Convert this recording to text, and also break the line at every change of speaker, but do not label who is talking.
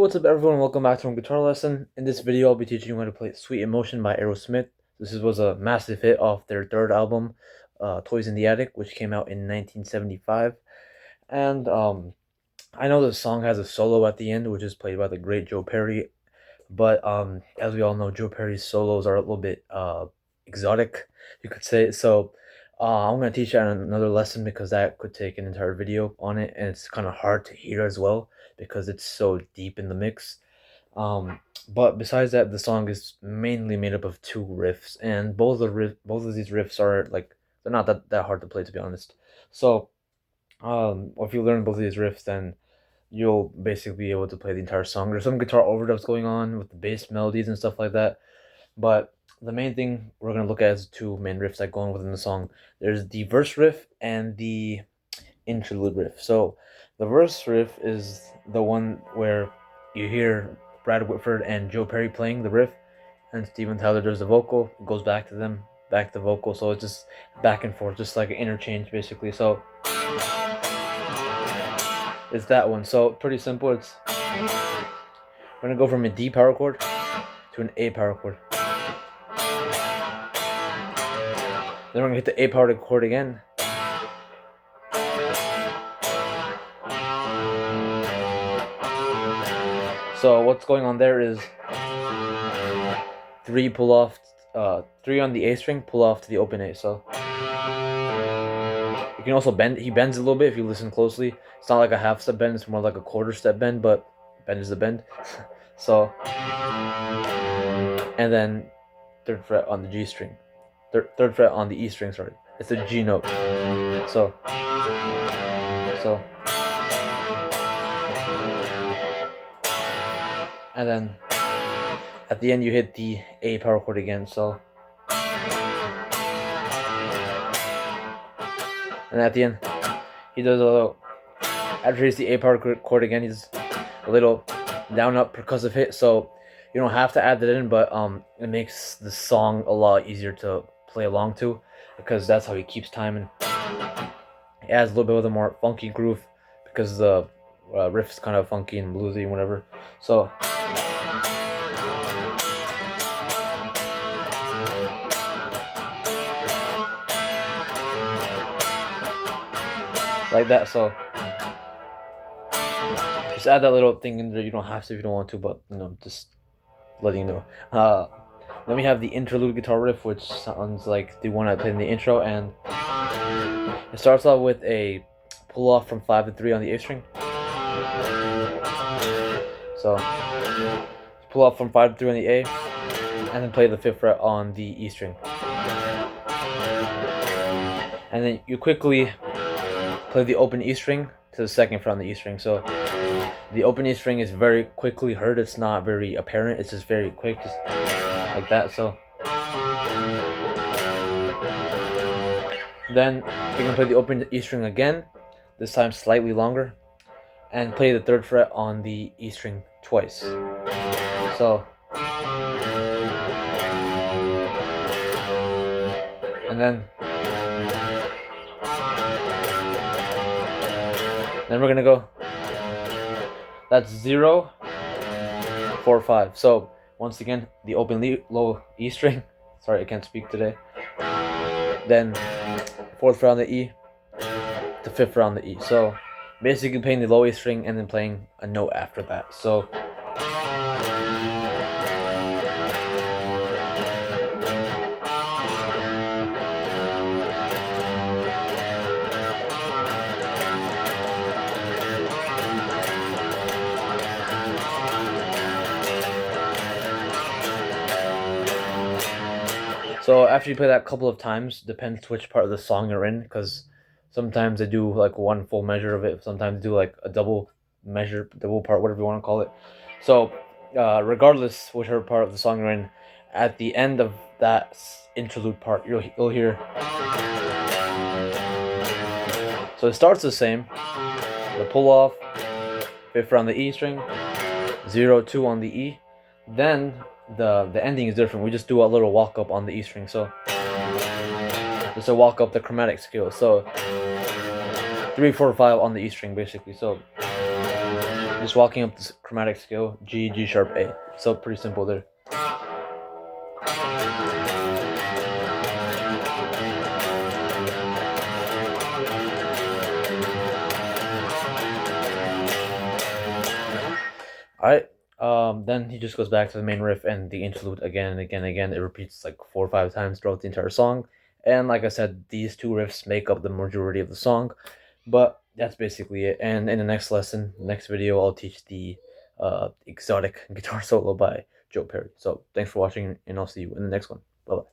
What's up everyone, welcome back to my guitar lesson. In this video I'll be teaching you how to play Sweet Emotion by Aerosmith. This was a massive hit off their third album, Toys in the Attic, which came out in 1975. And I know the song has a solo at the end, which is played by the great Joe Perry. But as we all know, Joe Perry's solos are a little bit exotic, you could say. So I'm going to teach you another lesson because that could take an entire video on it, and it's kind of hard to hear as well because it's so deep in the mix. But besides that, the song is mainly made up of two riffs, and both of these riffs are like they're not that hard to play, to be honest. So if you learn both of these riffs, then you'll basically be able to play the entire song. There's some guitar overdubs going on with the bass melodies and stuff like that, but the main thing we're gonna look at is two main riffs that go on within the song. There's the verse riff and the interlude riff. So the verse riff is the one where you hear Brad Whitford and Joe Perry playing the riff, and Steven Tyler does the vocal. It goes back to them, back to vocal. So it's just back and forth, just like an interchange basically. So it's that one. So pretty simple. It's we're gonna go from a D power chord to an A power chord. Then we're gonna hit the A power chord again. So what's going on there is three pull off, three on the A string, pull off to the open A. So you can also bend. He bends a little bit if you listen closely. It's not like a half step bend; it's more like a quarter step bend. But bend is the bend. So and then third fret on the G string, third fret on the E string. Sorry, it's a G note. So. And then at the end you hit the A power chord again. So and at the end he does a little, after he hits the A power chord again, he's a little down up percussive hit. So you don't have to add that in, but it makes the song a lot easier to play along to, because that's how he keeps time, and it adds a little bit of a more funky groove because the riff is kind of funky and bluesy and whatever. So like that. So just add that little thing in there. You don't have to if you don't want to, but just letting you know. Then we have the interlude guitar riff, which sounds like the one I played in the intro, and it starts off with a pull off from 5 to 3 on the A string. So pull off from 5 to 3 on the A, and then play the 5th fret on the E string, and then you quickly play the open E string to the 2nd fret on the E string. So the open E string is very quickly heard. It's not very apparent. It's just very quick, just like that. So then you can play the open E string again, this time slightly longer, and play the 3rd fret on the E string twice. So and then we're gonna go, that's 0, 4, 5. So once again, the open low E string, sorry I can't speak today, then 4th fret on the E, the 5th fret on the E. So basically playing the low E string and then playing a note after that. So after you play that a couple of times, depends which part of the song you're in, because sometimes they do like one full measure of it, sometimes they do like a double measure, double part, whatever you want to call it. So regardless whichever part of the song you're in, at the end of that interlude part, you'll hear. So it starts the same, the pull off, 5th fret on the E string, 0, 2 on the E. Then the ending is different. We just do a little walk up on the E string. So just a walk up the chromatic scale. So 3, 4, 5 on the E string basically. So Just walking up this chromatic scale, G, G sharp, A. So pretty simple there. Alright, then he just goes back to the main riff and the interlude again and again and again. It repeats like 4 or 5 times throughout the entire song. And like I said, these two riffs make up the majority of the song. But that's basically it. And in the next lesson, next video, I'll teach the exotic guitar solo by Joe Perry. So thanks for watching, and I'll see you in the next one. Bye-bye.